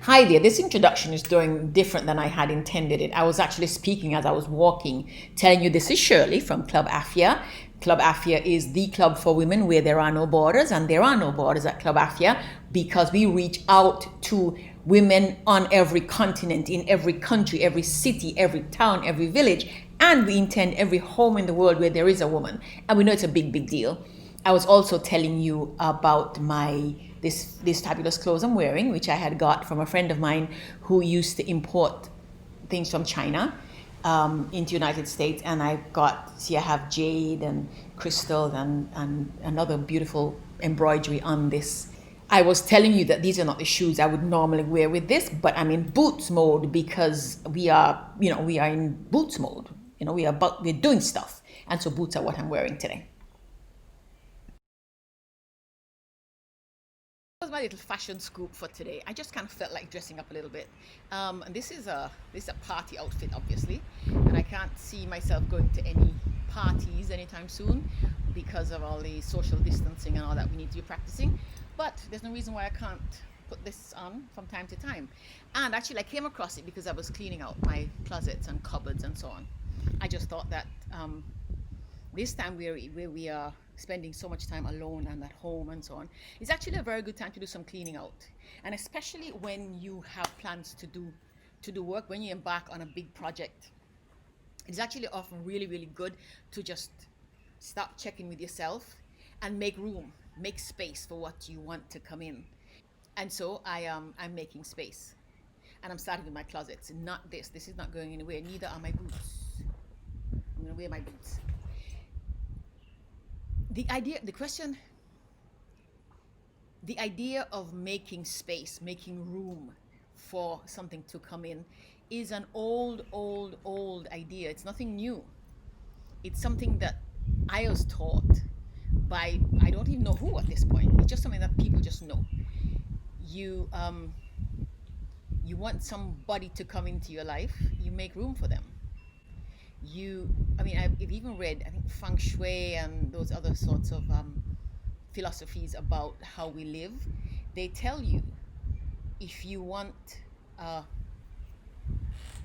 Hi there, this introduction is doing different than I had intended it. I was actually speaking as I was walking, telling you this is Shirley from Club Afia. Club Afia is the club for women where there are no borders, and there are no borders at Club Afia because we reach out to women on every continent, in every country, every city, every town, every village, and we intend every home in the world where there is a woman. And we know it's a big, big deal. I was also telling you about my this fabulous clothes I'm wearing, which I had got from a friend of mine who used to import things from China into United States, and I got, see, I have jade and crystal and another beautiful embroidery on this. I was telling you that these are not the shoes I would normally wear with this, but I'm in boots mode because we are in boots mode. We're doing stuff, and so boots are what I'm wearing today. Was my little fashion scoop for today. I just kind of felt like dressing up a little bit. And this is a party outfit, obviously, and I can't see myself going to any parties anytime soon because of all the social distancing and all that we need to be practicing. But there's no reason why I can't put this on from time to time. And actually, I came across it because I was cleaning out my closets and cupboards and so on. I just thought that this time where we are spending so much time alone and at home and so on, it's actually a very good time to do some cleaning out. And especially when you have plans to do work, when you embark on a big project, it's actually often really, really good to just stop checking with yourself and make room, make space for what you want to come in. And so I'm making space. And I'm starting with my closets. Not this. This is not going anywhere. Neither are my boots. I'm gonna wear my boots. The idea of making space, making room for something to come in is an old idea. It's nothing new. It's something that I was taught by, I don't even know who at this point. It's just something that people just know. You want somebody to come into your life, you make room for them. I've even read, I think, feng shui and those other sorts of philosophies about how we live. They tell you if you want uh,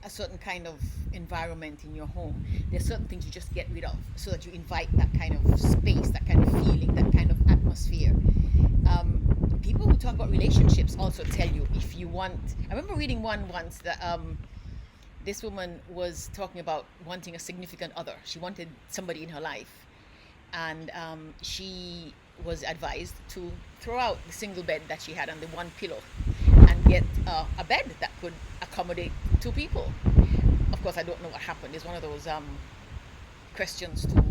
a certain kind of environment in your home, there's certain things you just get rid of so that you invite that kind of space, that kind of feeling, that kind of atmosphere. People who talk about relationships also tell you if you want. I remember reading one once that this woman was talking about wanting a significant other. She wanted somebody in her life, and she was advised to throw out the single bed that she had and the one pillow and get a bed that could accommodate two people. Of course, I don't know what happened. It's one of those questions to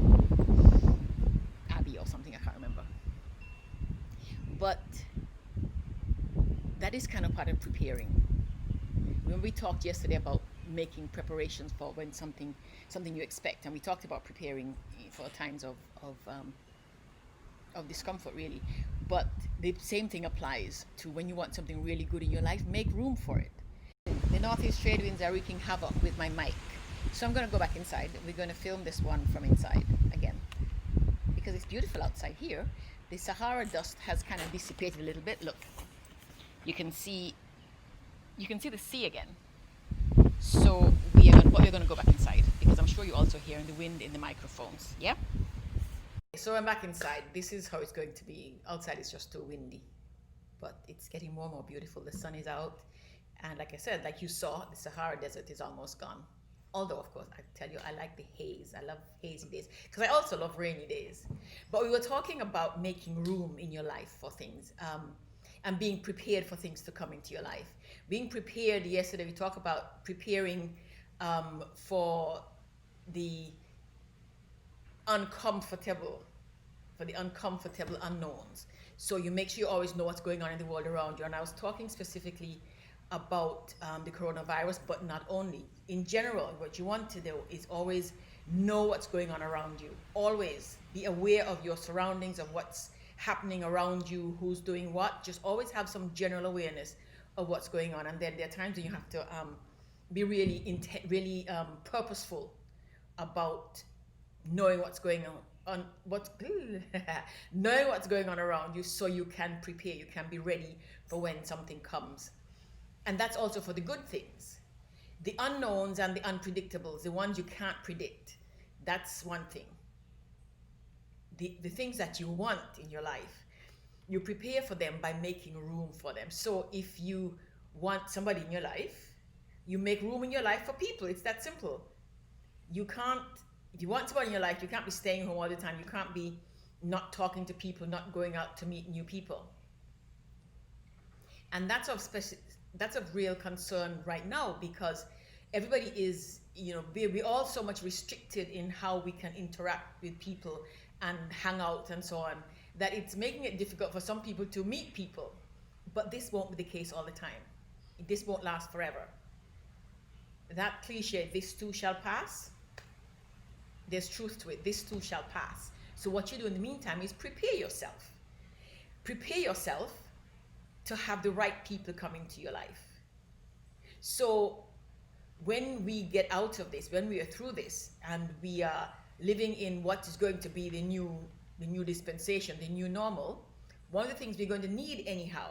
Abby or something, I can't remember. But that is kind of part of preparing. When we talked yesterday about making preparations for when something you expect, and we talked about preparing for times of discomfort, really. But the same thing applies to when you want something really good in your life. Make room for it. The northeast trade winds are wreaking havoc with my mic, so I'm going to go back inside. We're going to film this one from inside again because it's beautiful outside here. The Sahara dust has kind of dissipated a little bit. Look, you can see the sea again. So we're going to go back inside because I'm sure you're also hearing the wind in the microphones. Yeah. So I'm back inside. This is how it's going to be. Outside it's just too windy, but it's getting more and more beautiful. The sun is out, and like I said, like you saw, the Sahara Desert is almost gone. Although, of course, I tell you, I like the haze. I love hazy days because I also love rainy days. But we were talking about making room in your life for things, and being prepared for things to come into your life. Being prepared. Yesterday we talked about preparing for the uncomfortable for the uncomfortable unknowns. So you make sure you always know what's going on in the world around you. And I was talking specifically about the coronavirus, but not only. In general, what you want to do is always know what's going on around you. Always be aware of your surroundings, of what's happening around you, who's doing what. Just always have some general awareness of what's going on. And then there are times when you have to be really purposeful about knowing what's going on knowing what's going on around you so you can prepare, you can be ready for when something comes. And that's also for the good things. The unknowns and the unpredictables, the ones you can't predict, that's one thing. The things that you want in your life, you prepare for them by making room for them. So if you want somebody in your life, you make room in your life for people. It's that simple. You can't, if you want somebody in your life, you can't be staying home all the time. You can't be not talking to people, not going out to meet new people. And that's of real concern right now, because everybody is, we're all so much restricted in how we can interact with people and hang out and so on, that it's making it difficult for some people to meet people. But this won't be the case all the time. This won't last forever. That cliche, this too shall pass, there's truth to it. This too shall pass. So what you do in the meantime is prepare yourself. Prepare yourself to have the right people come into your life. So when we get out of this, when we are through this, and we are living in what is going to be the new dispensation, the new normal, one of the things we're going to need anyhow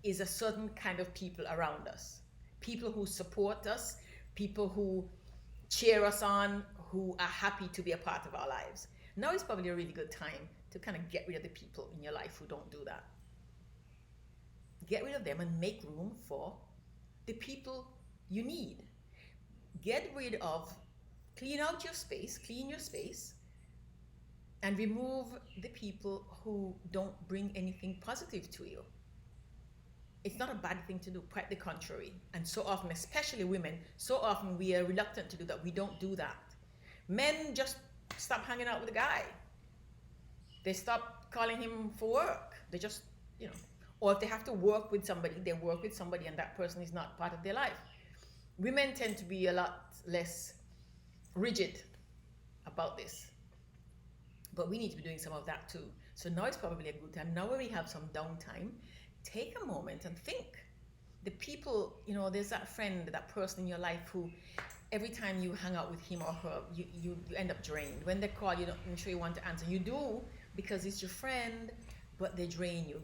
is a certain kind of people around us. People who support us, people who cheer us on, who are happy to be a part of our lives. Now is probably a really good time to kind of get rid of the people in your life who don't do that. Get rid of them and make room for the people you need. Clean out your space, clean your space, and remove the people who don't bring anything positive to you. It's not a bad thing to do, quite the contrary. And so often, especially women, so often we are reluctant to do that. We don't do that. Men just stop hanging out with a guy. They stop calling him for work. They just, or if they have to work with somebody, they work with somebody and that person is not part of their life. Women tend to be a lot less rigid about this. But we need to be doing some of that too. So now is probably a good time. Now when we have some downtime, take a moment and think. The people, there's that friend, that person in your life who every time you hang out with him or her, you end up drained. When they call, you're not sure you want to answer. You do because it's your friend, but they drain you.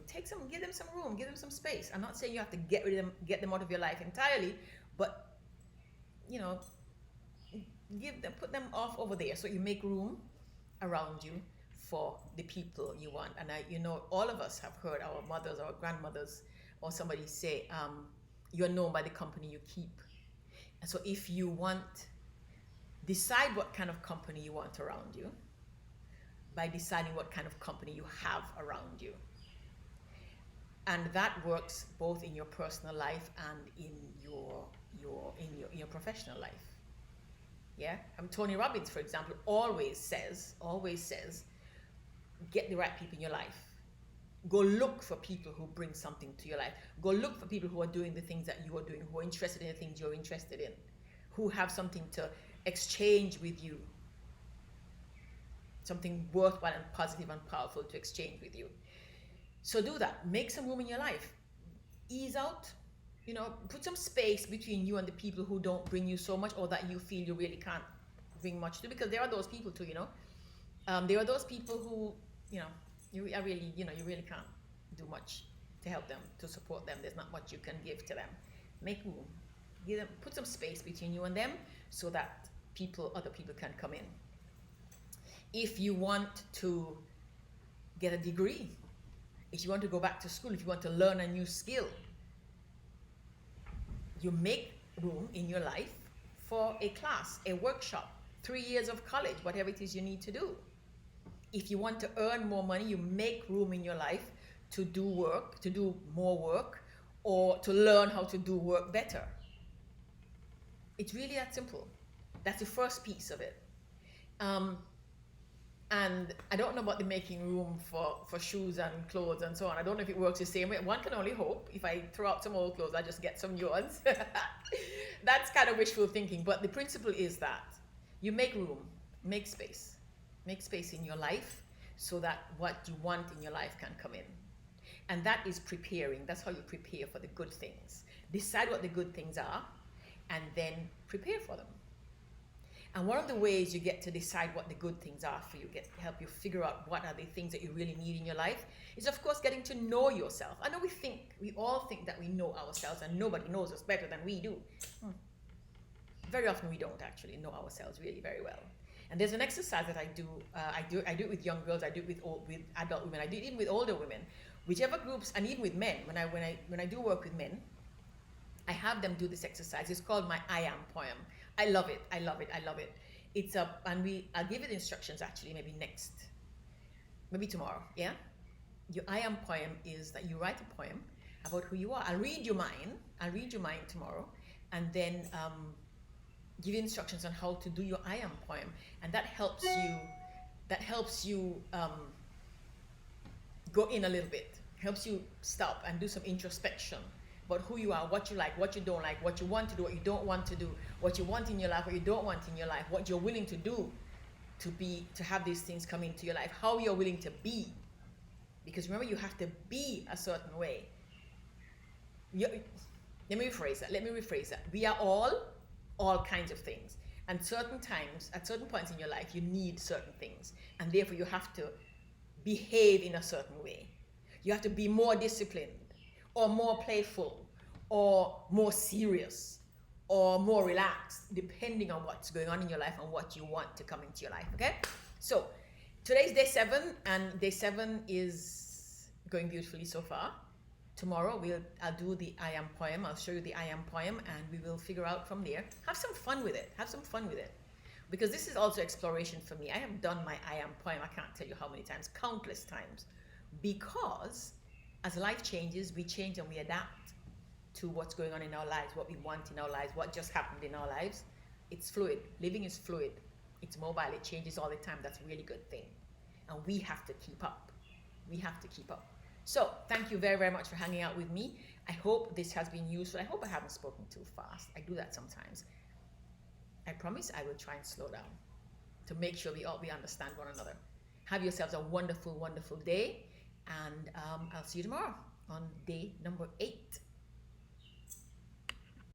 Give them some room, give them some space. I'm not saying you have to get rid of them, get them out of your life entirely, but put them off over there so you make room around you for the people you want. And all of us have heard our mothers or grandmothers or somebody say, you're known by the company you keep. And so if you decide what kind of company you want around you by deciding what kind of company you have around you. And that works both in your personal life and in your professional life. Yeah, Tony Robbins, for example, always says, get the right people in your life. Go look for people who bring something to your life. Go look for people who are doing the things that you are doing, who are interested in the things you're interested in, who have something to exchange with you, something worthwhile and positive and powerful to exchange with you. So do that. Make some room in your life. Ease out. Put some space between you and the people who don't bring you so much, or that you feel you really can't bring much to, because there are those people too, there are those people who, you really can't do much to help them, to support them. There's not much you can give to them. Make room. Put some space between you and them so that other people can come in. If you want to get a degree, if you want to go back to school, if you want to learn a new skill, you make room in your life for a class, a workshop, 3 years of college, whatever it is you need to do. If you want to earn more money, you make room in your life to do work, to do more work, or to learn how to do work better. It's really that simple. That's the first piece of it. And I don't know about the making room for shoes and clothes and so on. I don't know if it works the same way. One can only hope. If I throw out some old clothes, I just get some new ones. That's kind of wishful thinking. But the principle is that you make room, make space. Make space in your life so that what you want in your life can come in. And that is preparing. That's how you prepare for the good things. Decide what the good things are and then prepare for them. And one of the ways you get to decide what the good things are for you, help you figure out what are the things that you really need in your life, is of course getting to know yourself. I know we all think that we know ourselves and nobody knows us better than we do. Very often we don't actually know ourselves really very well. And there's an exercise that I do it with young girls, I do it with adult women, I do it even with older women, whichever groups, and even with men. When I do work with men, I have them do this exercise. It's called my I am poem. I love it. I love it. I love it. I'll give it instructions actually, maybe tomorrow. Yeah. Your I am poem is that you write a poem about who you are. I'll read you mine tomorrow, and then give you instructions on how to do your I am poem, and that helps you go in a little bit, helps you stop and do some introspection about who you are, what you like, what you don't like, what you want to do, what you don't want to do, what you want in your life, what you don't want in your life, what you're willing to do to have these things come into your life, how you're willing to be. Because remember, you have to be a certain way. Let me rephrase that. We are all kinds of things. And certain times, at certain points in your life, you need certain things. And therefore, you have to behave in a certain way. You have to be more disciplined, or more playful, or more serious, or more relaxed, depending on what's going on in your life and what you want to come into your life, okay? So, today's day 7, and day 7 is going beautifully so far. Tomorrow I'll do the I am poem. I'll show you the I am poem, and we will figure out from there. Have some fun with it. Because this is also exploration for me. I have done my I am poem, I can't tell you how many times, countless times. Because as life changes, we change and we adapt to what's going on in our lives, what we want in our lives, what just happened in our lives. It's fluid. Living is fluid. It's mobile. It changes all the time. That's a really good thing. And we have to keep up. So, thank you very, very much for hanging out with me. I hope this has been useful. I hope I haven't spoken too fast. I do that sometimes. I promise I will try and slow down to make sure we understand one another. Have yourselves a wonderful, wonderful day. And I'll see you tomorrow on day number 8.